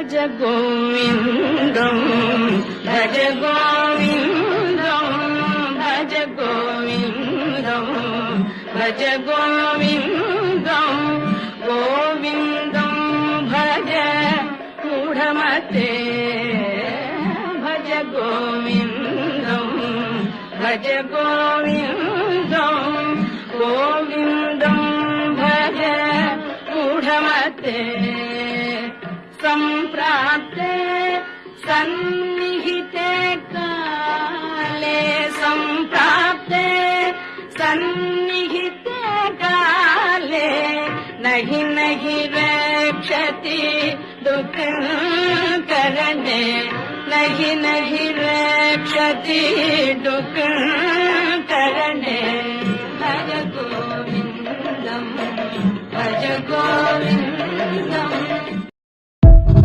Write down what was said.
భజ గోవిందం భజ గోవిందం భజ గోవిందం భజ గోవిందం గోవిందం భజ మూఢమతే భజ గోవిందం భజ గోవిందం గోవిందం భజ మూఢమతే సంప్రాప్తే సన్నిహితే కాలే సంప్రాప్తే సన్నిహితే కాలే నహి నహి రక్షతి దుఃఖ కరణే నహి నహి రక్షతి దుఃఖ కరణే భజ గోవిందం భజ గోవిందం